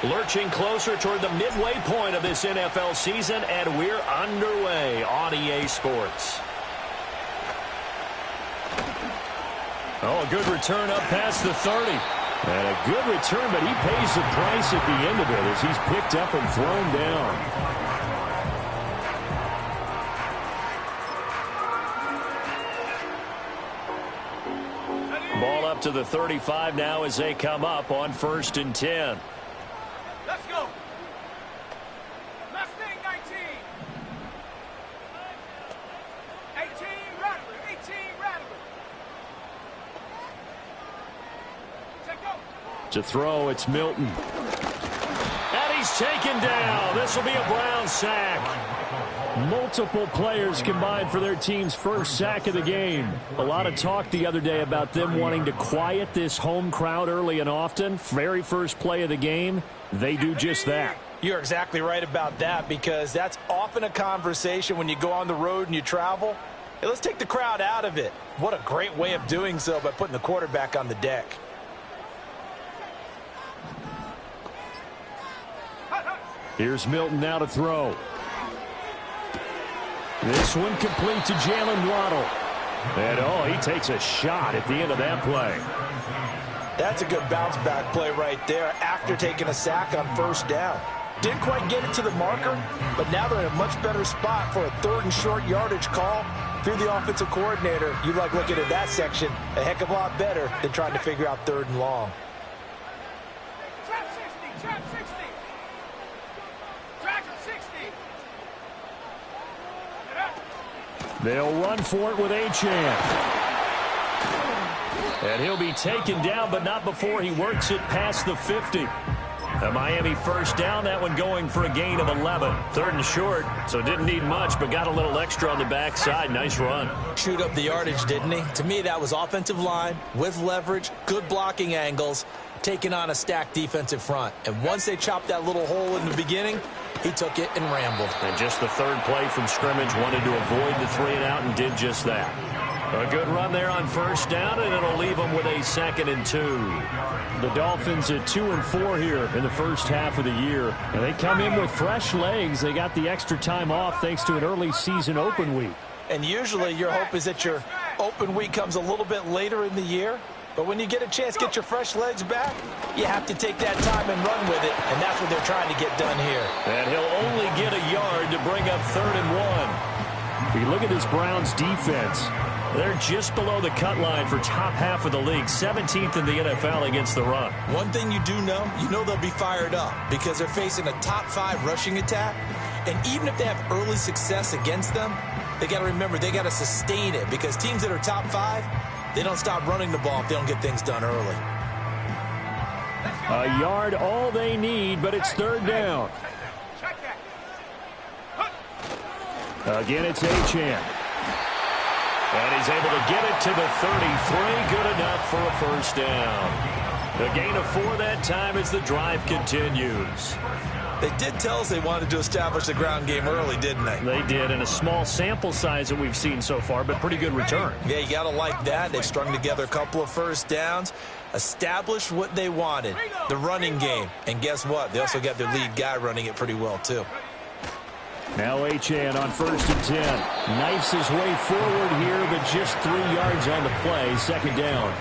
Lurching closer toward the midway point of this NFL season, and we're underway on EA Sports. Oh, a good return up past the 30. And a good return, but he pays the price at the end of it as he's picked up and thrown down. Ball up to the 35 now as they come up on 1st and 10. Let's go. Last thing, 19. 18, Rattler. 18, Rattler. Check go. To throw, it's Milton. And he's taken down. This will be a Brown sack. Multiple players combined for their team's first sack of the game. A lot of talk the other day about them wanting to quiet this home crowd early and often. Very first play of the game, they do just that. You're exactly right about that, because that's often a conversation when you go on the road and you travel. Hey, let's take the crowd out of it. What a great way of doing so by putting the quarterback on the deck. Here's Milton now to throw. This one complete to Jalen Waddle. And, he takes a shot at the end of that play. That's a good bounce-back play right there after taking a sack on 1st down. Didn't quite get it to the marker, but now they're in a much better spot for a 3rd and short yardage call. Through the offensive coordinator, you like looking at that section a heck of a lot better than trying to figure out 3rd and long. Trap 60, trap 60. Drag him 60. They'll run for it with Achane. And he'll be taken down, but not before he works it past the 50. A Miami 1st down, that one going for a gain of 11. 3rd and short, so didn't need much, but got a little extra on the backside. Nice run. Chewed up the yardage, didn't he? To me, that was offensive line with leverage, good blocking angles, taking on a stacked defensive front. And once they chopped that little hole in the beginning, he took it and rambled. And just the 3rd play from scrimmage, wanted to avoid the 3 and out and did just that. A good run there on 1st down, and it'll leave them with a 2nd and 2. The Dolphins at 2 and 4 here in the first half of the year. And they come in with fresh legs. They got the extra time off thanks to an early season open week. And usually your hope is that your open week comes a little bit later in the year. But when you get a chance to get your fresh legs back, you have to take that time and run with it, and that's what they're trying to get done here. And he'll only get a yard to bring up 3rd and 1. If you look at this Browns defense, they're just below the cut line for top half of the league, 17th in the NFL against the run. One thing you do know, they'll be fired up because they're facing a top 5 rushing attack. And even if they have early success against them, they got to remember they got to sustain it, because teams that are top 5, they don't stop running the ball if they don't get things done early. A yard all they need, but it's 3rd down. Again, it's Achane. And he's able to get it to the 33. Good enough for a 1st down. A gain of 4 that time as the drive continues. They did tell us they wanted to establish the ground game early, didn't they? They did, in a small sample size that we've seen so far, but pretty good return. Yeah, you got to like that. They've strung together a couple of 1st downs, established what they wanted, the running game. And guess what? They also got their lead guy running it pretty well, too. Now Achane on 1st and 10. Knifes his way forward here, but just 3 yards on the play. 2nd down.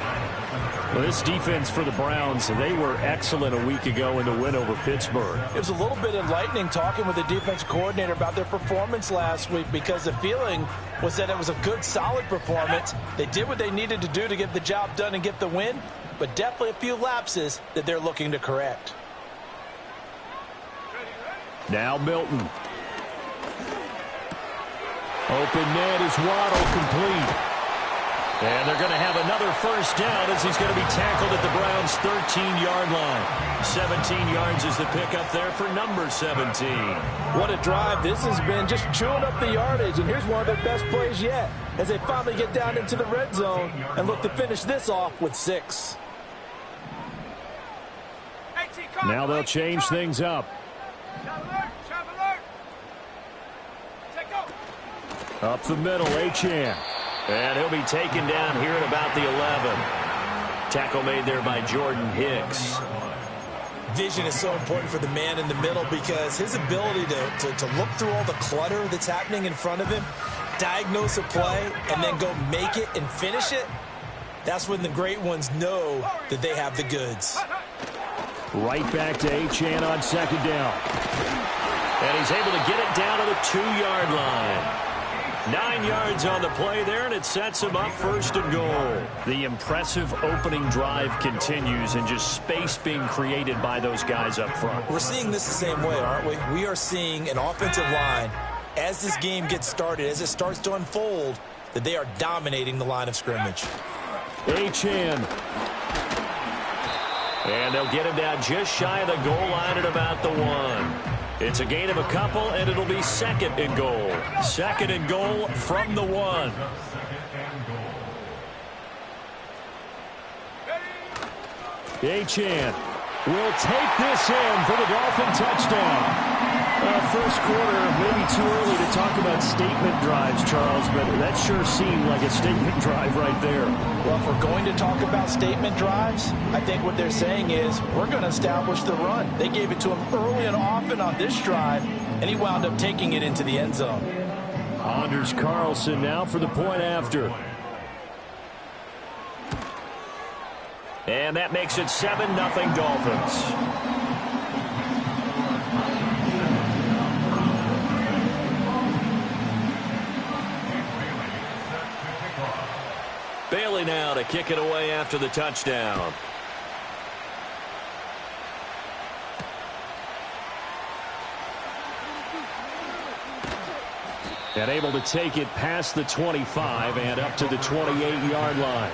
Well, this defense for the Browns, they were excellent a week ago in the win over Pittsburgh. It was a little bit enlightening talking with the defense coordinator about their performance last week, because the feeling was that it was a good, solid performance. They did what they needed to do to get the job done and get the win, but definitely a few lapses that they're looking to correct. Now Milton. Open net is Waddle, complete. And they're going to have another 1st down as he's going to be tackled at the Browns' 13-yard line. 17 yards is the pickup there for number 17. What a drive this has been, just chewing up the yardage. And here's one of their best plays yet as they finally get down into the red zone and look to finish this off with 6. Now they'll change things up. Up the middle, Achane. And he'll be taken down here at about the 11. Tackle made there by Jordan Hicks. Vision is so important for the man in the middle because his ability to look through all the clutter that's happening in front of him, diagnose a play, and then go make it and finish it, that's when the great ones know that they have the goods. Right back to Achane on second down. And he's able to get it down to the 2-yard line. 9 yards on the play there, and it sets him up first and goal. The impressive opening drive continues, and just space being created by those guys up front. We're seeing this the same way, aren't we? We are seeing an offensive line, as this game gets started, as it starts to unfold, that they are dominating the line of scrimmage. Achane. And they'll get him down just shy of the goal line at about the 1. It's a gain of a couple, and it'll be second and goal. Second and goal from the 1. Achane will take this in for the Dolphin touchdown. First quarter, maybe too early to talk about statement drives, Charles, but that sure seemed like a statement drive right there. Well, if we're going to talk about statement drives, I think what they're saying is we're going to establish the run. They gave it to him early and often on this drive, and he wound up taking it into the end zone. Anders Carlson now for the point after. And that makes it 7-0 Dolphins. Bailey now to kick it away after the touchdown. And able to take it past the 25 and up to the 28-yard line.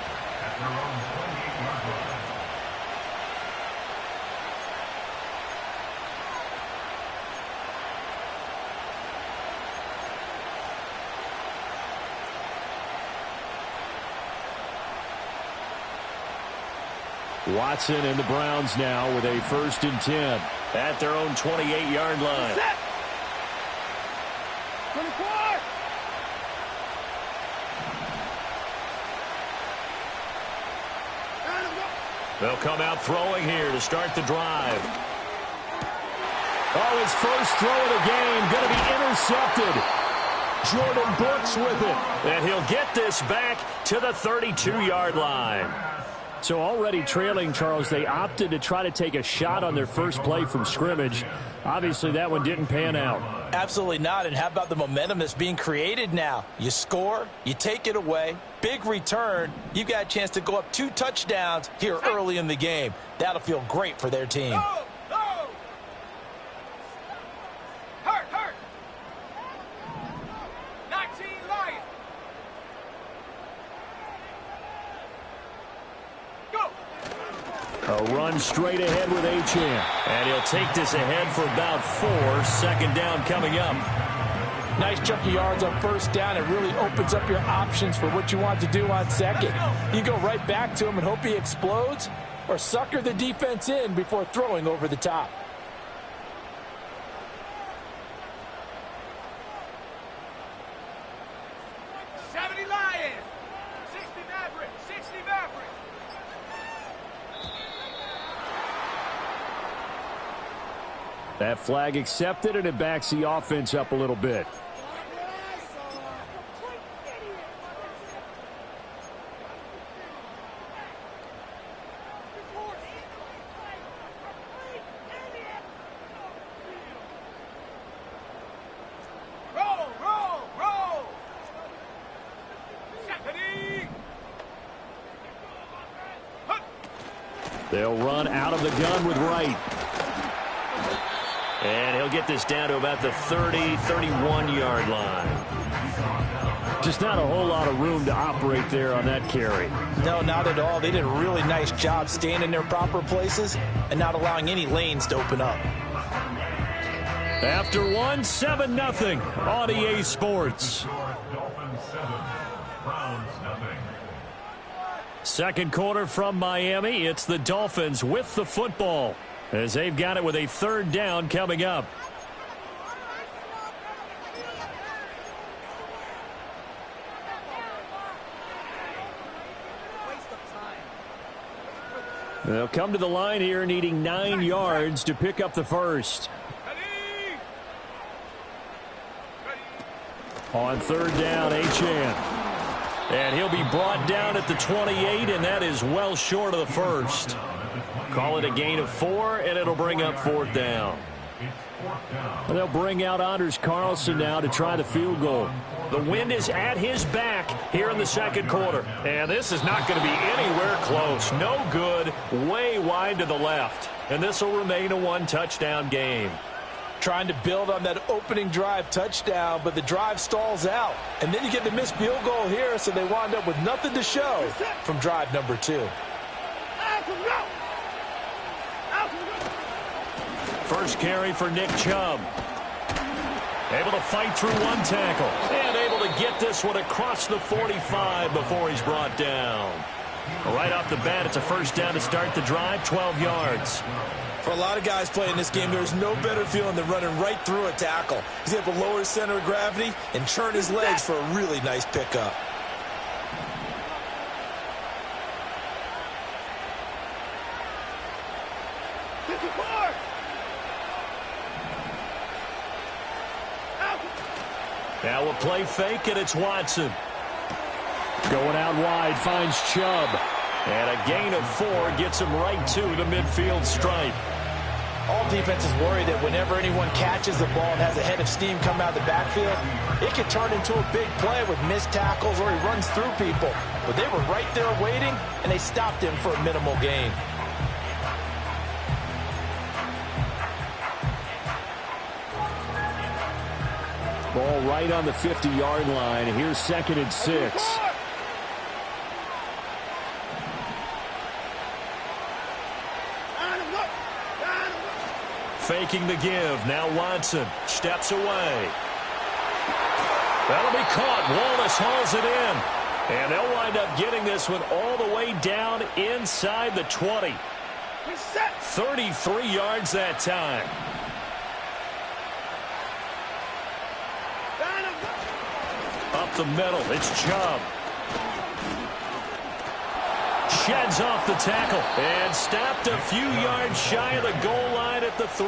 Watson and the Browns now with a 1st and 10 at their own 28-yard line. Set. 24. They'll come out throwing here to start the drive. Oh, his first throw of the game going to be intercepted. Jordan Brooks with it. And he'll get this back to the 32-yard line. So already trailing, Charles, they opted to try to take a shot on their first play from scrimmage. Obviously, that one didn't pan out. Absolutely not. And how about the momentum that's being created now? You score, you take it away, big return. You've got a chance to go up 2 touchdowns here early in the game. That'll feel great for their team. Hurt. 19 Lions. A run straight ahead with Achane. And he'll take this ahead for about 4. 2nd down coming up. Nice chunk of yards on 1st down. It really opens up your options for what you want to do on 2nd. You go right back to him and hope he explodes, or sucker the defense in before throwing over the top. That flag accepted, and it backs the offense up a little bit. Roll. They'll run out of the gun with Wright. And he'll get this down to about the 30, 31-yard line. Just not a whole lot of room to operate there on that carry. No, not at all. They did a really nice job staying in their proper places and not allowing any lanes to open up. After 7-0 on EA Sports. Second quarter from Miami. It's the Dolphins with the football, as they've got it with a 3rd down coming up. They'll come to the line here needing 9 yards to pick up the first. On third down, Achane. And he'll be brought down at the 28, and that is well short of the first. Call it a gain of 4, and it'll bring up fourth down. And they'll bring out Anders Carlson now to try the field goal. The wind is at his back here in the second quarter. And this is not going to be anywhere close. No good, way wide to the left. And this will remain a one-touchdown game. Trying to build on that opening drive touchdown, but the drive stalls out. And then you get the missed field goal here, so they wind up with nothing to show from drive number 2. First carry for Nick Chubb. Able to fight through one tackle. And able to get this one across the 45 before he's brought down. Right off the bat, it's a first down to start the drive, 12 yards. For a lot of guys playing this game, there's no better feeling than running right through a tackle. He's able to lower his center of gravity and turn his legs for a really nice pickup. Now we'll play fake, and it's Watson. Going out wide, finds Chubb. And a gain of 4 gets him right to the midfield stripe. All defenses worry that whenever anyone catches the ball and has a head of steam come out of the backfield, it can turn into a big play with missed tackles or he runs through people. But they were right there waiting, and they stopped him for a minimal gain. Ball right on the 50-yard line. Here's 2nd and 6. Faking the give. Now Watson steps away. That'll be caught. Wallace hauls it in. And they'll wind up getting this one all the way down inside the 20. 33 yards that time. Up the middle, it's Chubb. Sheds off the tackle and stopped a few yards shy of the goal line at the 3.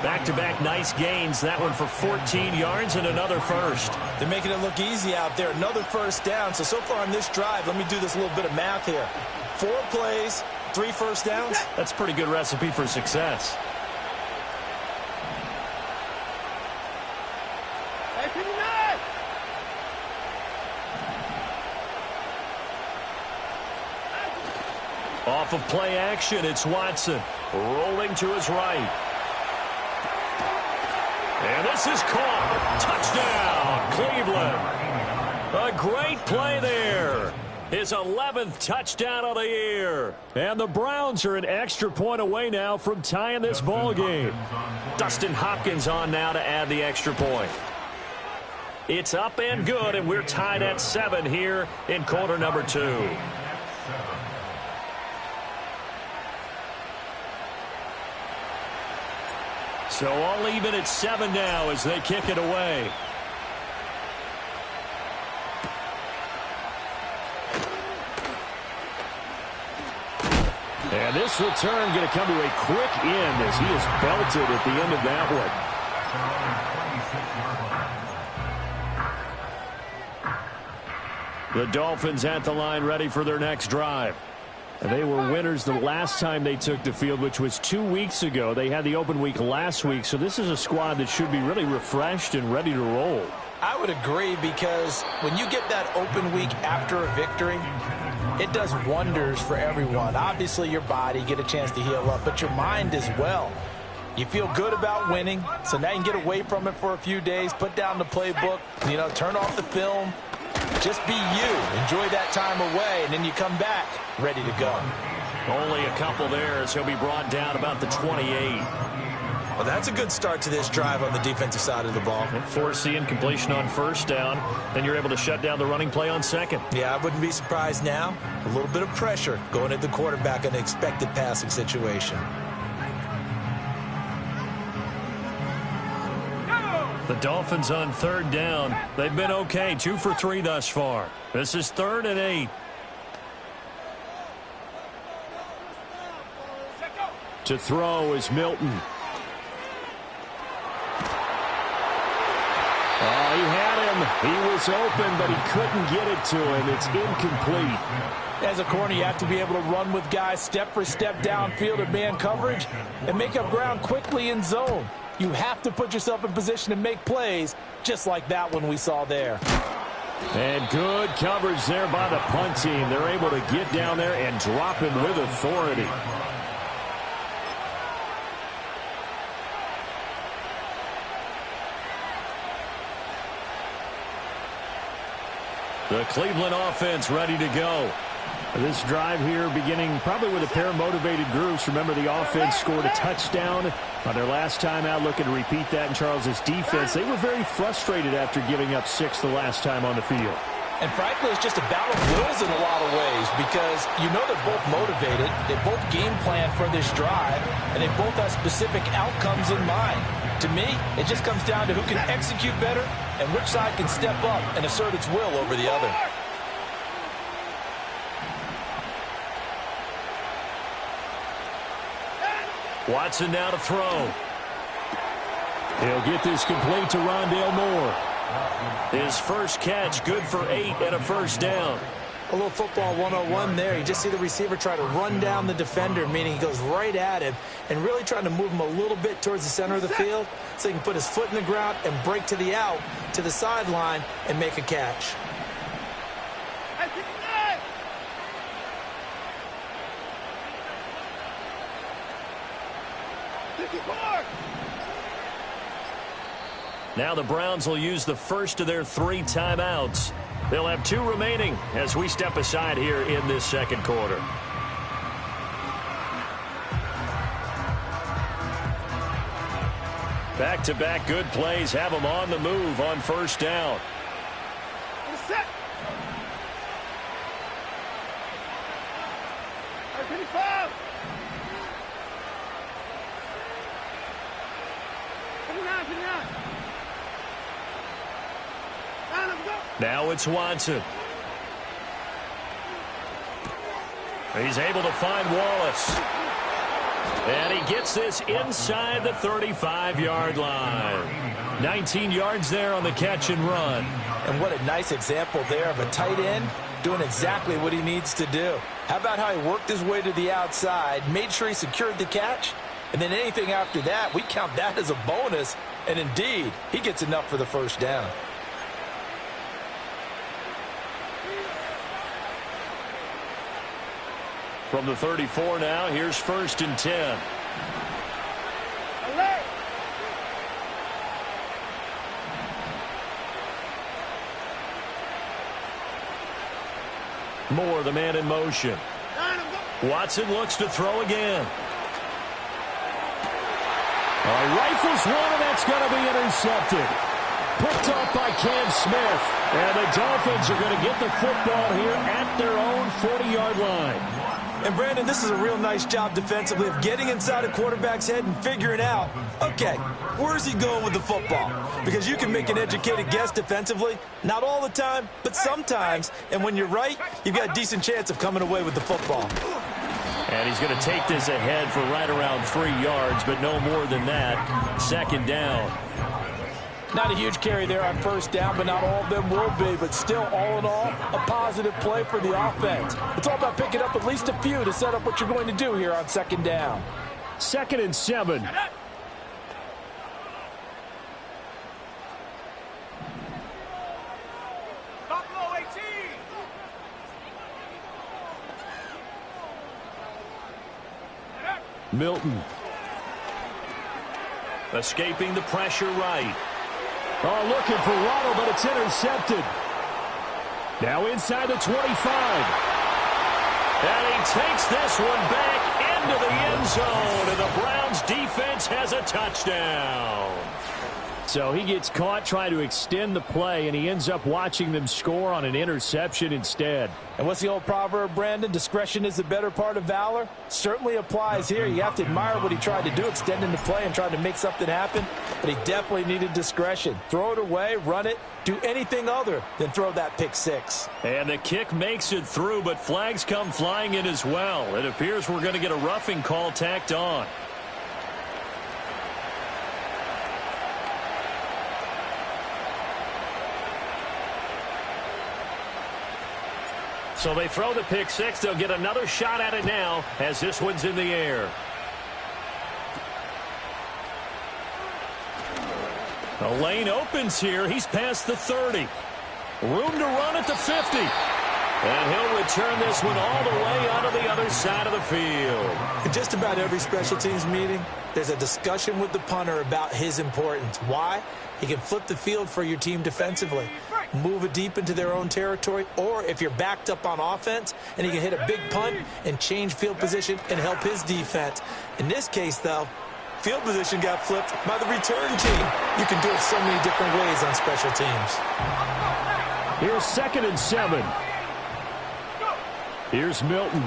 Back-to-back nice gains. That one for 14 yards and another first. They're making it look easy out there. Another first down. So far on this drive, let me do this little bit of math here. 4 plays, 3 first downs. That's a pretty good recipe for success. Off of play action, it's Watson rolling to his right. And this is caught. Touchdown, Cleveland. A great play there. His 11th touchdown of the year. And the Browns are an extra point away now from tying this ball game. Dustin Hopkins on now to add the extra point. It's up and good, and we're tied at 7 here in quarter number 2. So all even at 7 now as they kick it away. And this return going to come to a quick end as he is belted at the end of that one. The Dolphins at the line ready for their next drive. And they were winners the last time they took the field, which was 2 weeks ago. They had the open week last week, so this is a squad that should be really refreshed and ready to roll. I would agree, because when you get that open week after a victory, it does wonders for everyone. Obviously, your body, get a chance to heal up, but your mind as well. You feel good about winning, so now you can get away from it for a few days, put down the playbook, turn off the film. Just be you. Enjoy that time away, and then you come back ready to go. Only a couple there as he'll be brought down about the 28. Well, that's a good start to this drive on the defensive side of the ball. Force the incompletion on first down. Then you're able to shut down the running play on second. Yeah, I wouldn't be surprised now. A little bit of pressure going at the quarterback in an expected passing situation. The Dolphins on third down. They've been okay, 2 for 3 thus far. This is 3rd and 8. To throw is Milton. Oh, he had him. He was open, but he couldn't get it to him. It's incomplete. As a corner, you have to be able to run with guys step for step downfield at man coverage and make up ground quickly in zone. You have to put yourself in position to make plays, just like that one we saw there. And good coverage there by the punt team. They're able to get down there and drop him with authority. The Cleveland offense ready to go. This drive here beginning probably with a pair of motivated groups. Remember, the offense scored a touchdown on their last time out. Looking to repeat that in Charles's defense. They were very frustrated after giving up 6 the last time on the field. And frankly, it's just a battle of wills in a lot of ways because you know they're both motivated. They both game plan for this drive, and they both have specific outcomes in mind. To me, it just comes down to who can execute better and which side can step up and assert its will over the other. Watson now to throw. He'll get this complete to Rondale Moore. His first catch, good for 8 and a first down. A little football 101 there. You just see the receiver try to run down the defender, meaning he goes right at him and really trying to move him a little bit towards the center of the field so he can put his foot in the ground and break to the out, to the sideline, and make a catch. Now the Browns will use the first of their 3 timeouts. They'll have 2 remaining as we step aside here in this second quarter. Back-to-back good plays have them on the move on first down. Set. Now it's Watson. He's able to find Wallace. And he gets this inside the 35-yard line. 19 yards there on the catch and run. And what a nice example there of a tight end doing exactly what he needs to do. How about how he worked his way to the outside, made sure he secured the catch, and then anything after that, we count that as a bonus. And indeed, he gets enough for the first down. From the 34 now, here's 1st and 10. Moore, the man in motion. Watson looks to throw again. Rifles one, and that's going to be intercepted. Picked off by Cam Smith. And the Dolphins are going to get the football here at their own 40-yard line. And, Brandon, this is a real nice job defensively of getting inside a quarterback's head and figuring out, okay, where's he going with the football? Because you can make an educated guess defensively, not all the time, but sometimes. And when you're right, you've got a decent chance of coming away with the football. And he's going to take this ahead for right around 3 yards, but no more than that. Second down. Not a huge carry there on first down, but not all of them will be. But still, all in all, a positive play for the offense. It's all about picking up at least a few to set up what you're going to do here on second down. 2nd and 7. Buffalo 18. Milton. Escaping the pressure right. Oh, looking for Waddle, but it's intercepted. Now inside the 25. And he takes this one back into the end zone, and the Browns defense has a touchdown. So he gets caught trying to extend the play, and he ends up watching them score on an interception instead. And what's the old proverb, Brandon? Discretion is the better part of valor. Certainly applies here. You have to admire what he tried to do, extending the play and trying to make something happen. But he definitely needed discretion. Throw it away, run it, do anything other than throw that pick six. And the kick makes it through, but flags come flying in as well. It appears we're going to get a roughing call tacked on. So they throw the pick six. They'll get another shot at it now as this one's in the air. The lane opens here. He's past the 30. Room to run at the 50. And he'll return this one all the way onto the other side of the field. In just about every special teams meeting, there's a discussion with the punter about his importance. Why? He can flip the field for your team defensively, move it deep into their own territory, or if you're backed up on offense, and he can hit a big punt and change field position and help his defense. In this case, though, field position got flipped by the return team. You can do it so many different ways on special teams. Here's 2nd and 7. Here's Milton.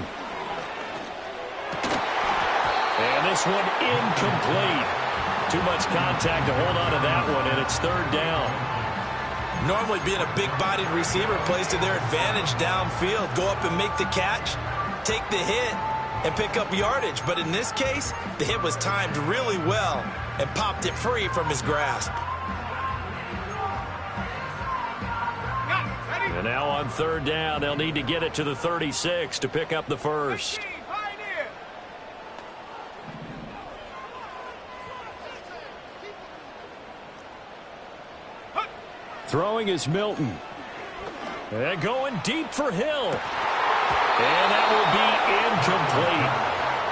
And this one incomplete. Too much contact to hold on to that one, and it's 3rd down. Normally being a big-bodied receiver plays to their advantage downfield. Go up and make the catch, take the hit, and pick up yardage. But in this case, the hit was timed really well and popped it free from his grasp. And now on 3rd down, they'll need to get it to the 36 to pick up the first. Throwing is Milton. And going deep for Hill. And that will be incomplete.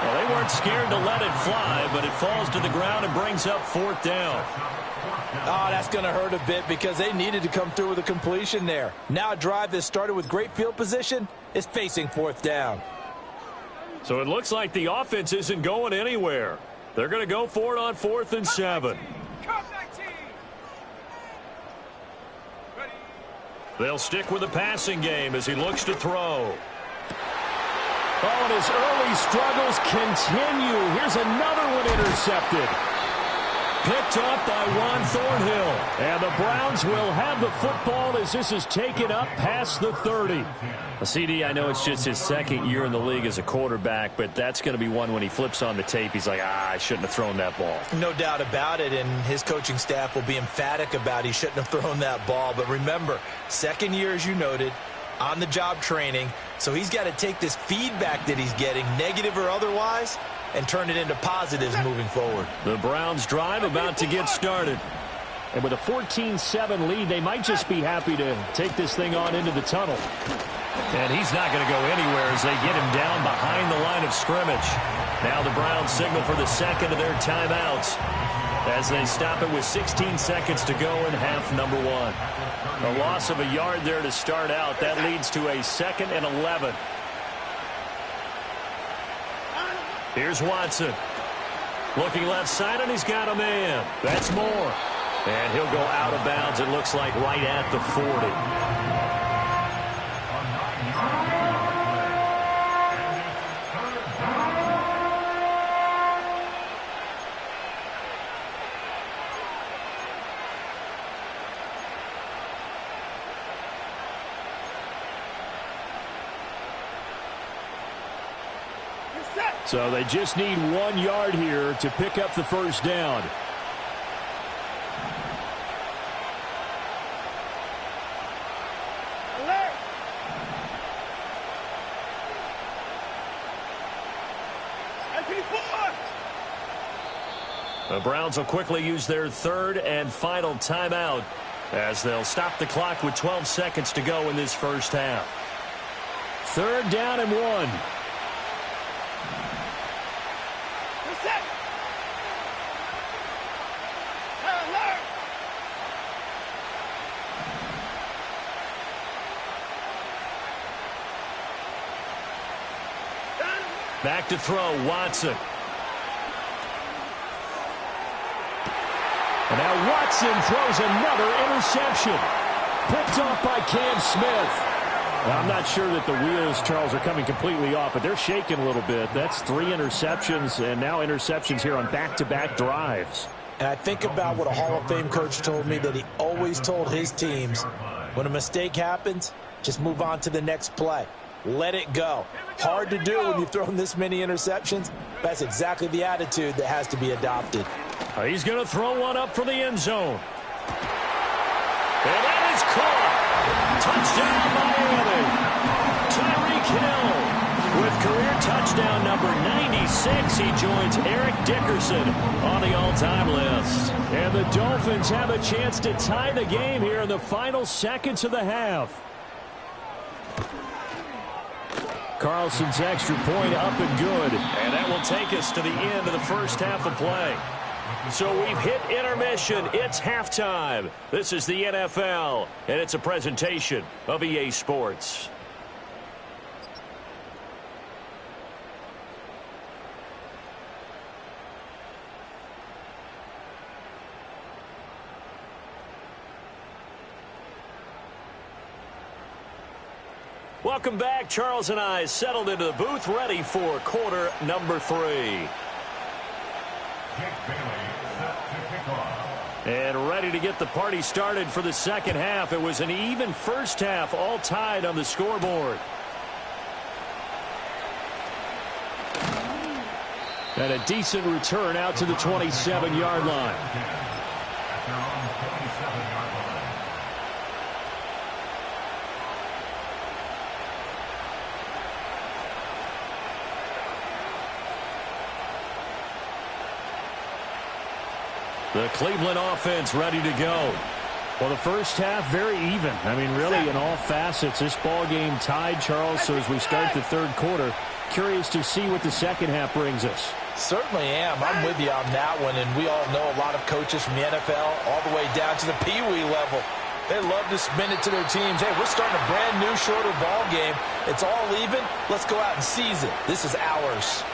Well, they weren't scared to let it fly, but it falls to the ground and brings up 4th down. Oh, that's going to hurt a bit because they needed to come through with a completion there. Now a drive that started with great field position is facing 4th down. So it looks like the offense isn't going anywhere. They're going to go for it on 4th and 7. They'll stick with the passing game as he looks to throw. Oh, and his early struggles continue. Here's another one intercepted. Picked off by Juan Thornhill. And the Browns will have the football as this is taken up past the 30. CD, I know it's just his 2nd year in the league as a quarterback, but that's going to be one when he flips on the tape. He's like, I shouldn't have thrown that ball. No doubt about it, and his coaching staff will be emphatic about he shouldn't have thrown that ball. But remember, 2nd year, as you noted, on-the-job training, so he's got to take this feedback that he's getting, negative or otherwise, and turn it into positives moving forward. The Browns drive about to get started. And with a 14-7 lead, they might just be happy to take this thing on into the tunnel. And he's not going to go anywhere as they get him down behind the line of scrimmage. Now the Browns signal for the 2nd of their timeouts as they stop it with 16 seconds to go in half number 1. A loss of a yard there to start out. That leads to a 2nd and 11. Here's Watson. Looking left side, and he's got a man. That's Moore. And he'll go out of bounds, it looks like, right at the 40. So they just need 1 yard here to pick up the 1st down. The Browns will quickly use their 3rd and final timeout as they'll stop the clock with 12 seconds to go in this 1st half. 3rd down and 1. Back to throw, Watson. And now Watson throws another interception. Picked off by Cam Smith. Now, I'm not sure that the wheels, Charles, are coming completely off, but they're shaking a little bit. That's 3 interceptions, and now interceptions here on back-to-back drives. And I think about what a Hall of Fame coach told me, that he always told his teams, when a mistake happens, just move on to the next play. Let it go. Hard to do when you've thrown this many interceptions. That's exactly the attitude that has to be adopted. He's going to throw one up for the end zone. And that is caught. Touchdown, Miami. Tyreek Hill with career touchdown number 96. He joins Eric Dickerson on the all-time list. And the Dolphins have a chance to tie the game here in the final seconds of the half. Carlson's extra point up and good. And that will take us to the end of the first half of play. So we've hit intermission. It's halftime. This is the NFL, and it's a presentation of EA Sports. Welcome back. Charles and I settled into the booth, ready for quarter number 3. And ready to get the party started for the second half. It was an even first half, all tied on the scoreboard. And a decent return out to the 27-yard line. The Cleveland offense ready to go. Well, the first half, very even. I mean, really, in all facets, this ball game tied, Charles. So as we start the third quarter, curious to see what the second half brings us. Certainly am. I'm with you on that one. And we all know a lot of coaches from the NFL all the way down to the Pee-wee level. They love to spin it to their teams. Hey, we're starting a brand new, shorter ball game. It's all even. Let's go out and seize it. This is ours.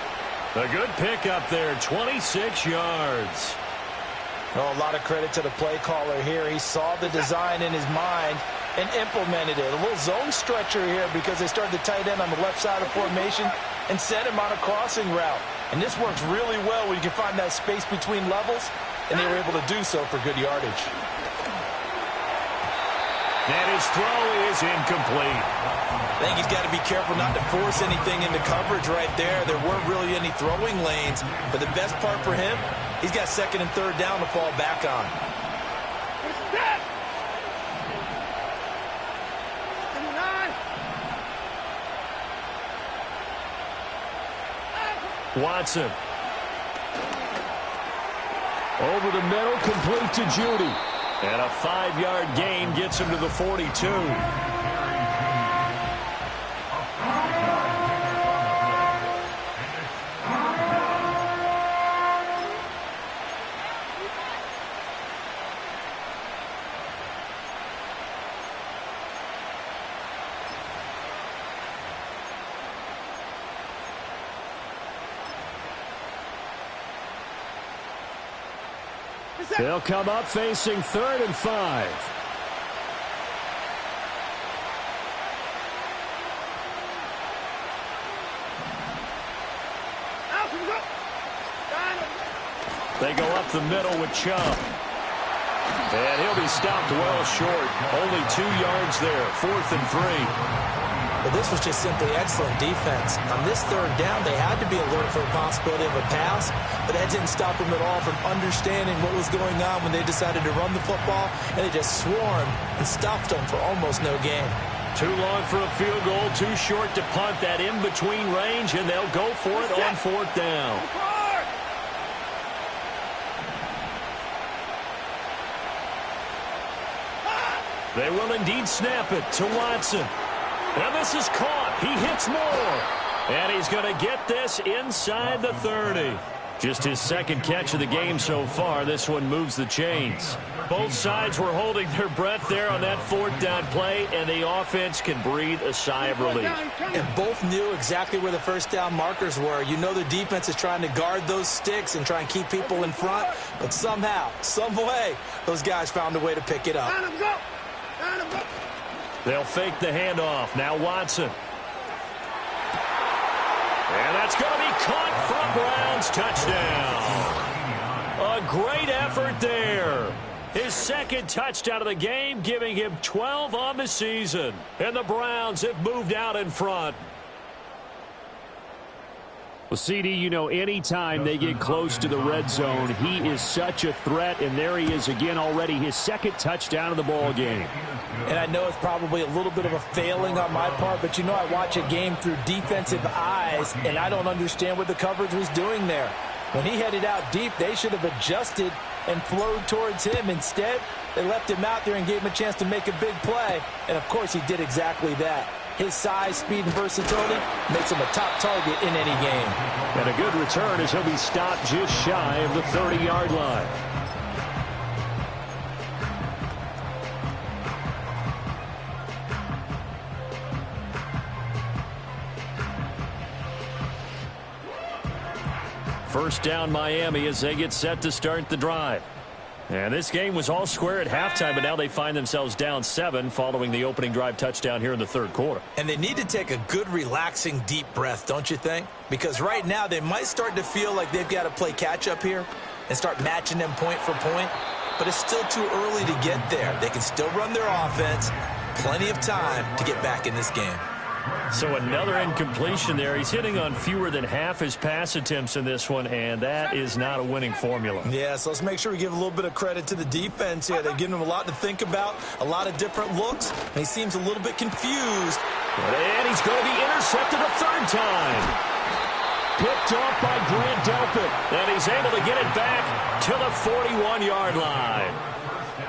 A good pickup there, 26 yards. Oh, a lot of credit to the play caller here. He saw the design in his mind and implemented it. A little zone stretcher here because they started the tight end on the left side of formation and set him on a crossing route. And this works really well when you can find that space between levels, and they were able to do so for good yardage. And his throw is incomplete. I think he's got to be careful not to force anything into coverage right there. There weren't really any throwing lanes, but the best part for him, he's got second and third down to fall back on. Watson. Over the middle, complete to Judy. And a 5-yard gain gets him to the 42. They'll come up facing 3rd and 5. They go up the middle with Chubb. And he'll be stopped well short. Only 2 yards there, 4th and 3. But this was just simply excellent defense. On this third down, they had to be alert for the possibility of a pass, but that didn't stop them at all from understanding what was going on when they decided to run the football, and they just swarmed and stuffed them for almost no gain. Too long for a field goal, too short to punt. That in-between range, and they'll go for it on 4th down. They will indeed snap it to Watson. And this is caught. He hits more. And he's going to get this inside the 30. Just his second catch of the game so far. This one moves the chains. Both sides were holding their breath there on that fourth down play, and the offense can breathe a sigh of relief. And both knew exactly where the first down markers were. You know the defense is trying to guard those sticks and try and keep people in front, but somehow, some way, those guys found a way to pick it up. They'll fake the handoff. Now Watson. And that's going to be caught from Brown's touchdown. A great effort there. His second touchdown of the game, giving him 12 on the season. And the Browns have moved out in front. Well, CD, you know, anytime they get close to the red zone, he is such a threat, and there he is again already, his second touchdown of the ball game. And I know it's probably a little bit of a failing on my part, but you know I watch a game through defensive eyes, and I don't understand what the coverage was doing there. When he headed out deep, they should have adjusted and flowed towards him. Instead, they left him out there and gave him a chance to make a big play, and of course he did exactly that. His size, speed, and versatility makes him a top target in any game. And a good return as he'll be stopped just shy of the 30-yard line. First down Miami as they get set to start the drive. And this game was all square at halftime, but now they find themselves down 7 following the opening drive touchdown here in the third quarter. And they need to take a good, relaxing, deep breath, don't you think? Because right now they might start to feel like they've got to play catch-up here and start matching them point for point. But it's still too early to get there. They can still run their offense. Plenty of time to get back in this game. So another incompletion there. He's hitting on fewer than half his pass attempts in this one, and that is not a winning formula. Yeah, so let's make sure we give a little bit of credit to the defense here. They've given him a lot to think about, a lot of different looks, and he seems a little bit confused. And he's going to be intercepted a third time. Picked off by Vs.Dolphin, and he's able to get it back to the 41-yard line.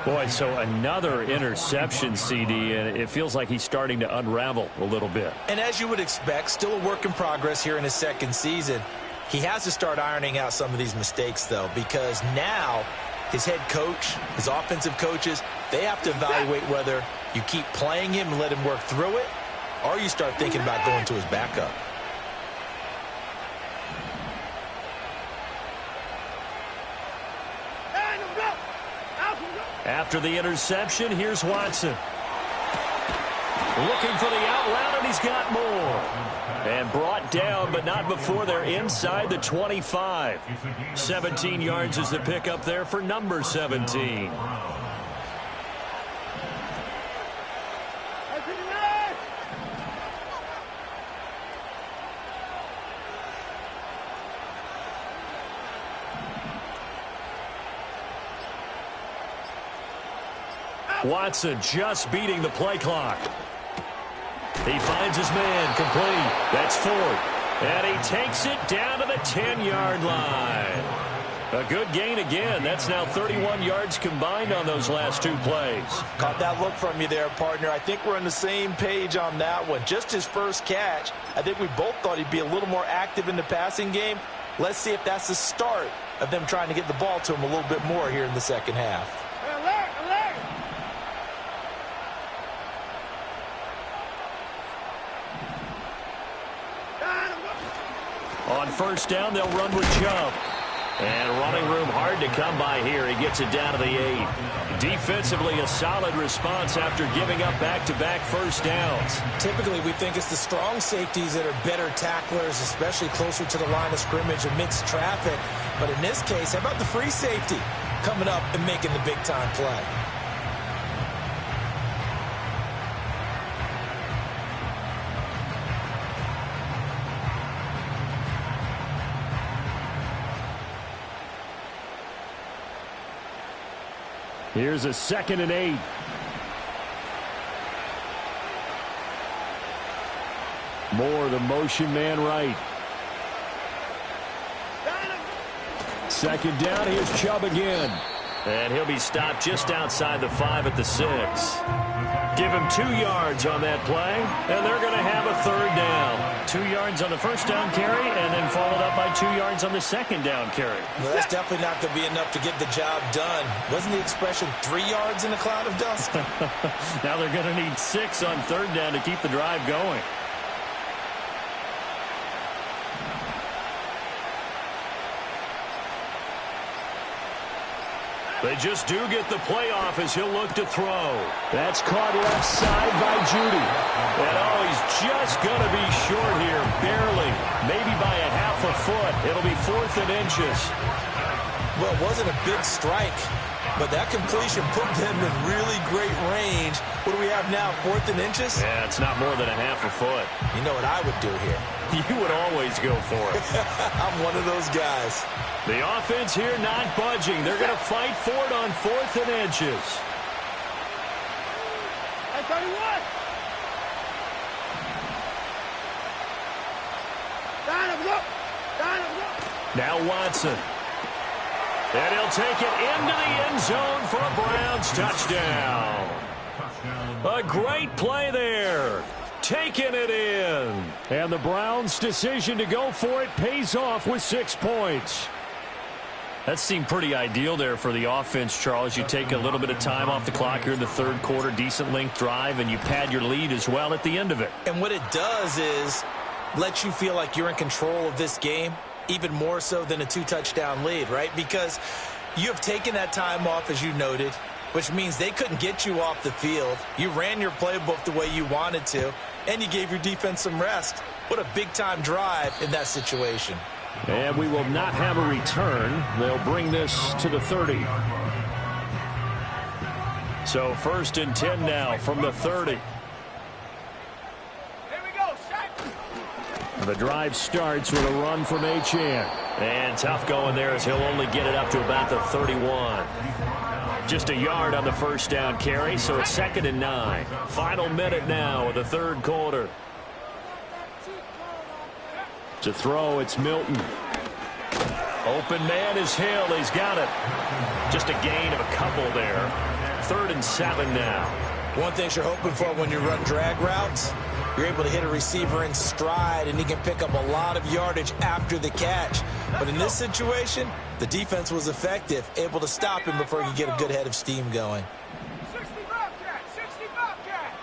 Boy, so another interception, CD, and it feels like he's starting to unravel a little bit. And as you would expect, still a work in progress here in his second season. He has to start ironing out some of these mistakes, though, because now his head coach, his offensive coaches, they have to evaluate whether you keep playing him and let him work through it, or you start thinking about going to his backup. After the interception, here's Watson. Looking for the out route, and he's got more. And brought down, but not before they're inside the 25. 17 yards is the pickup there for number 17. Watson just beating the play clock. He finds his man complete. That's 4. And he takes it down to the 10-yard line. A good gain again. That's now 31 yards combined on those last 2 plays. Caught that look from you there, partner. I think we're on the same page on that one. Just his first catch. I think we both thought he'd be a little more active in the passing game. Let's see if that's the start of them trying to get the ball to him a little bit more here in the second half. On first down, they'll run with Chubb. And running room hard to come by here. He gets it down to the 8. Defensively, a solid response after giving up back-to-back first downs. Typically, we think it's the strong safeties that are better tacklers, especially closer to the line of scrimmage amidst traffic. But in this case, how about the free safety coming up and making the big-time play? Here's a 2nd and 8. Moore, the motion man right. 2nd down, here's Chubb again. And he'll be stopped just outside the 5 at the 6. Give him 2 yards on that play, and they're going to have a third down. 2 yards yards on the first down carry and then followed up by 2 yards on the second down carry. Well, that's definitely not going to be enough to get the job done. Wasn't the expression 3 yards in a cloud of dust? Now they're going to need 6 on third down to keep the drive going. They just do get the play off as he'll look to throw. That's caught left side by Judy. And oh, he's just going to be short here, barely. Maybe by a half a foot. It'll be 4th and inches. Well, it wasn't a big strike, but that completion put them in really great range. What do we have now, 4th and inches? Yeah, it's not more than a half a foot. You know what I would do here? You would always go for it. I'm one of those guys. The offense here not budging. They're going to fight for it on 4th and inches. Hey, 31. Now Watson. And he'll take it into the end zone for a Browns touchdown. A great play there. Taking it in. And the Browns' decision to go for it pays off with 6 points. That seemed pretty ideal there for the offense, Charles. You take a little bit of time off the clock here in the third quarter, decent length drive, and you pad your lead as well at the end of it. And what it does is let you feel like you're in control of this game, even more so than a 2-touchdown lead, right? Because you have taken that time off, as you noted, which means they couldn't get you off the field. You ran your playbook the way you wanted to, and you gave your defense some rest. What a big-time drive in that situation. And we will not have a return. They'll bring this to the 30. So 1st and 10 now from the 30. Here we go, Shaq. The drive starts with a run from Achane. And tough going there as he'll only get it up to about the 31. Just a yard on the first down carry, so it's 2nd and 9. Final minute now of the third quarter. To throw, it's Milton. Open man is Hill. He's got it. Just a gain of a couple there. 3rd and 7 now. One thing you're hoping for when you run drag routes, you're able to hit a receiver in stride, and he can pick up a lot of yardage after the catch. But in this situation, the defense was effective, able to stop him before he could get a good head of steam going. 60 Bobcat, 60 Bobcat.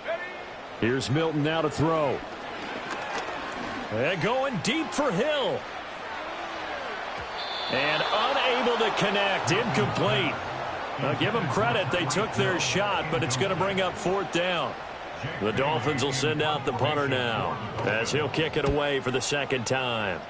Ready? Here's Milton now to throw. And going deep for Hill. And unable to connect. Incomplete. Now give them credit. They took their shot, but it's going to bring up 4th down. The Dolphins will send out the punter now as he'll kick it away for the 2nd time.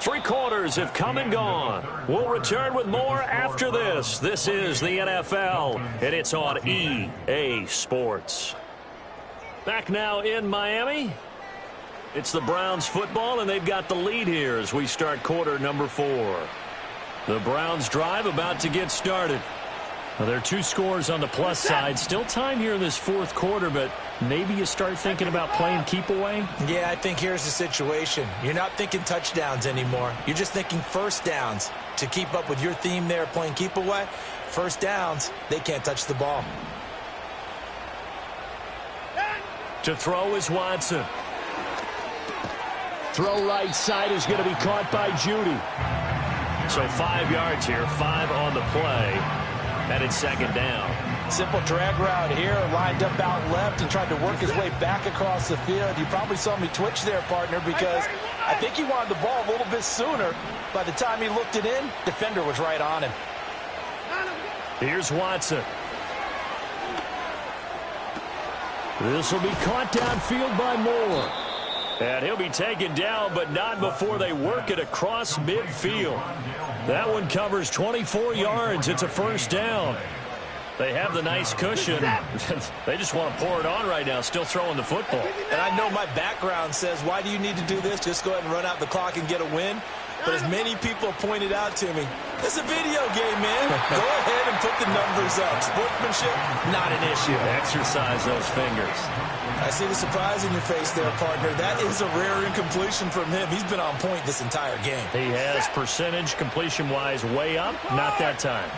Three quarters have come and gone. We'll return with more after this. This is the NFL, and it's on EA Sports. Back now in Miami. It's the Browns football, and they've got the lead here as we start quarter number 4. The Browns drive about to get started. Well, there are 2 scores on the plus side. Still time here in this 4th quarter, but maybe you start thinking about playing keep away? Yeah, I think here's the situation. You're not thinking touchdowns anymore. You're just thinking first downs. To keep up with your theme there, playing keep away, first downs, they can't touch the ball. To throw is Watson. Throw right side is going to be caught by Judy. So 5 yards here, 5 on the play, and it's 2nd down. Simple drag route here, lined up out left and tried to work his way back across the field. You probably saw me twitch there, partner, because I think he wanted the ball a little bit sooner. By the time he looked it in, defender was right on him. Here's Watson. This will be caught downfield by Moore. And he'll be taken down, but not before they work it across midfield. That one covers 24 yards. It's a first down. They have the nice cushion. They just want to pour it on right now, still throwing the football. And I know my background says, why do you need to do this? Just go ahead and run out the clock and get a win. But as many people pointed out to me, it's a video game, man. Go ahead and put the numbers up. Sportsmanship, not an issue. Exercise those fingers. I see the surprise in your face there, partner. That is a rare incompletion from him. He's been on point this entire game. He has percentage completion-wise way up. Not that time.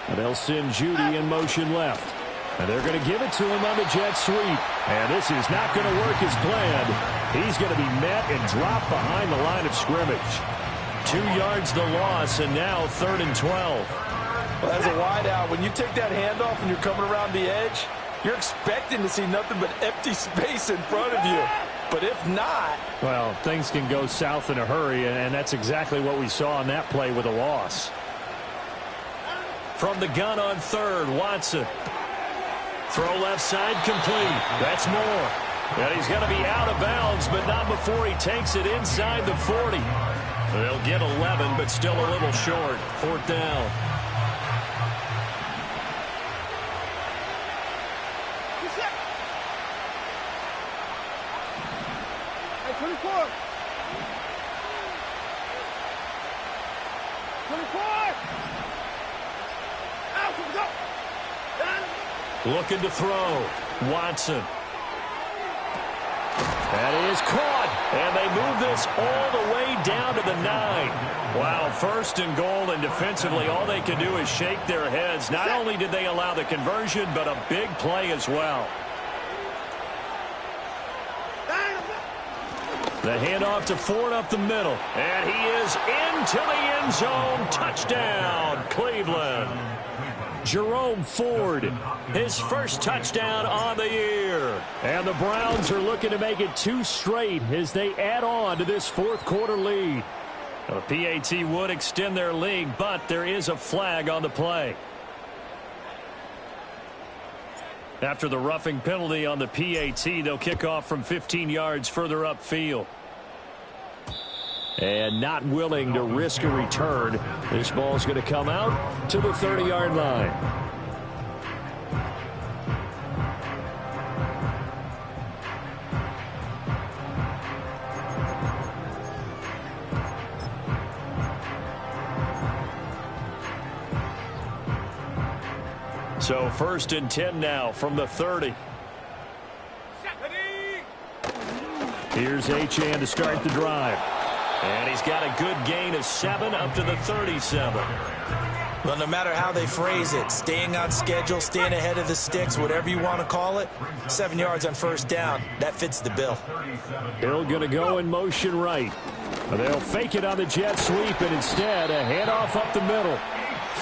And they'll send Judy in motion left. And they're going to give it to him on the jet sweep. And this is not going to work as planned. He's going to be met and dropped behind the line of scrimmage. 2 yards the loss, and now 3rd and 12. Well, as a wideout, when you take that handoff and you're coming around the edge, you're expecting to see nothing but empty space in front of you. But if not... Well, things can go south in a hurry, and that's exactly what we saw on that play with a loss. From the gun on 3rd, Watson. Throw left side complete. That's Moore. And he's going to be out of bounds, but not before he takes it inside the 40. They'll get 11, but still a little short. 4th down. Hey, 24. 24. Out, go. Looking to throw. Watson. That is caught. And they move this all the way down to the 9. Wow, 1st and goal, and defensively all they can do is shake their heads. Not only did they allow the conversion, but a big play as well. The handoff to Ford up the middle. And he is into the end zone. Touchdown, Cleveland. Jerome Ford, his first touchdown on the year. And the Browns are looking to make it 2 straight as they add on to this 4th quarter lead. The PAT would extend their lead, but there is a flag on the play. After the roughing penalty on the PAT, they'll kick off from 15 yards further upfield. And not willing to risk a return, this ball's going to come out to the 30-yard line. So 1st and 10 now from the 30. Here's Achane to start the drive. And he's got a good gain of 7 up to the 37. Well, no matter how they phrase it, staying on schedule, staying ahead of the sticks, whatever you want to call it, 7 yards on 1st down, that fits the bill. Hill going to go in motion right. They'll fake it on the jet sweep, and instead a handoff up the middle.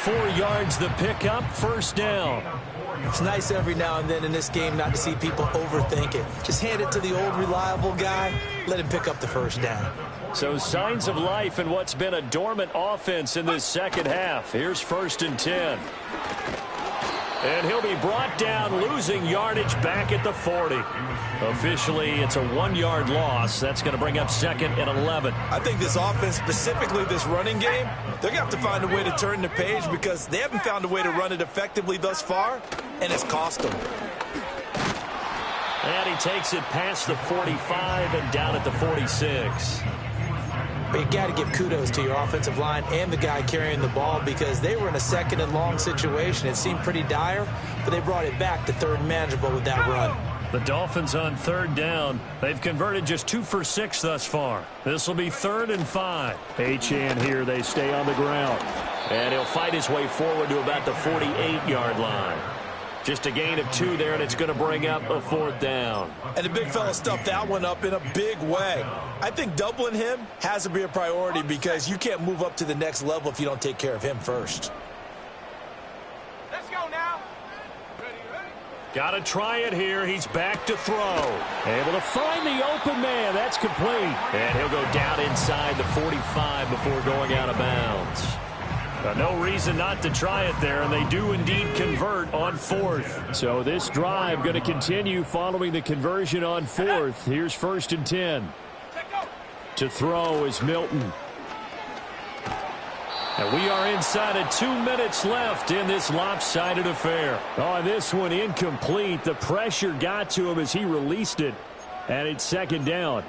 4 yards the pickup, 1st down. It's nice every now and then in this game not to see people overthink it. Just hand it to the old reliable guy, let him pick up the 1st down. So signs of life in what's been a dormant offense in this second half. Here's 1st and 10. And he'll be brought down, losing yardage back at the 40. Officially, it's a 1-yard loss. That's going to bring up 2nd and 11. I think this offense, specifically this running game, they're going to have to find a way to turn the page because they haven't found a way to run it effectively thus far, and it's cost them. And he takes it past the 45 and down at the 46. But you got to give kudos to your offensive line and the guy carrying the ball because they were in a 2nd and long situation. It seemed pretty dire, but they brought it back to 3rd and manageable with that run. The Dolphins on 3rd down. They've converted just 2 for 6 thus far. This will be 3rd and 5. Achane here. They stay on the ground. And he'll fight his way forward to about the 48-yard line. Just a gain of 2 there, and it's going to bring up a 4th down. And the big fella stuffed that one up in a big way. I think doubling him has to be a priority because you can't move up to the next level if you don't take care of him first. Let's go now. Ready? Got to try it here. He's back to throw. Able to find the open man. That's complete. And he'll go down inside the 45 before going out of bounds. No reason not to try it there, and they do indeed convert on 4th. So this drive going to continue following the conversion on 4th. Here's 1st and 10. To throw is Milton. And we are inside of 2 minutes left in this lopsided affair. Oh, this one incomplete. The pressure got to him as he released it. And it's second down.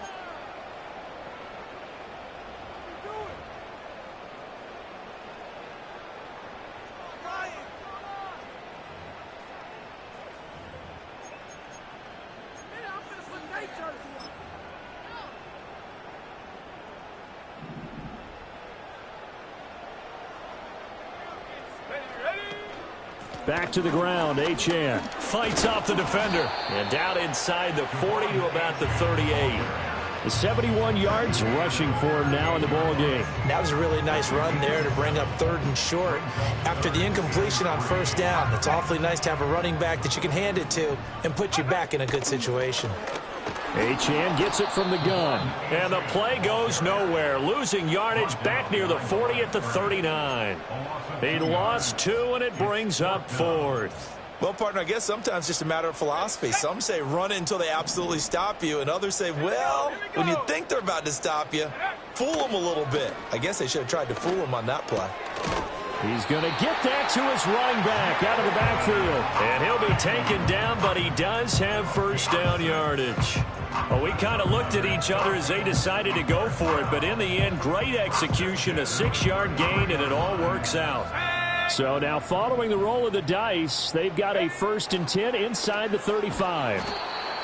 Back to the ground, Achane fights off the defender. And down inside the 40 to about the 38. The 71 yards rushing for him now in the ball game. That was a really nice run there to bring up 3rd and short. After the incompletion on 1st down, it's awfully nice to have a running back that you can hand it to and put you back in a good situation. Achane gets it from the gun. And the play goes nowhere. Losing yardage back near the 40 at the 39. He lost 2, and it brings up 4th. Well, partner, I guess sometimes it's just a matter of philosophy. Some say run it until they absolutely stop you, and others say, well, when you think they're about to stop you, fool them a little bit. I guess they should have tried to fool him on that play. He's going to get that to his running back out of the backfield. And he'll be taken down, but he does have 1st down yardage. Well, we kind of looked at each other as they decided to go for it, but in the end, great execution, a 6-yard gain, and it all works out. So now following the roll of the dice, they've got a 1st and 10 inside the 35.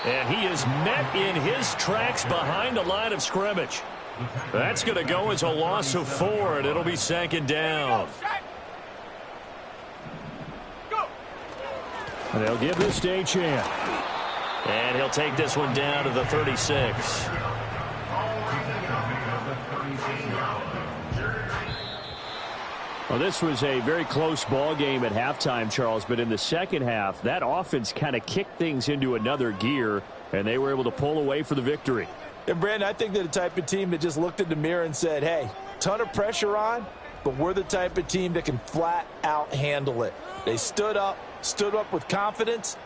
And he is met in his tracks behind the line of scrimmage. That's going to go as a loss of 4, and it'll be 2nd down. And they'll give this to Achane. And he'll take this one down to the 36. Well, this was a very close ball game at halftime, Charles, but in the second half, that offense kind of kicked things into another gear, and they were able to pull away for the victory. And, Brandon, I think they're the type of team that just looked in the mirror and said, hey, ton of pressure on, but we're the type of team that can flat out handle it. They stood up with confidence,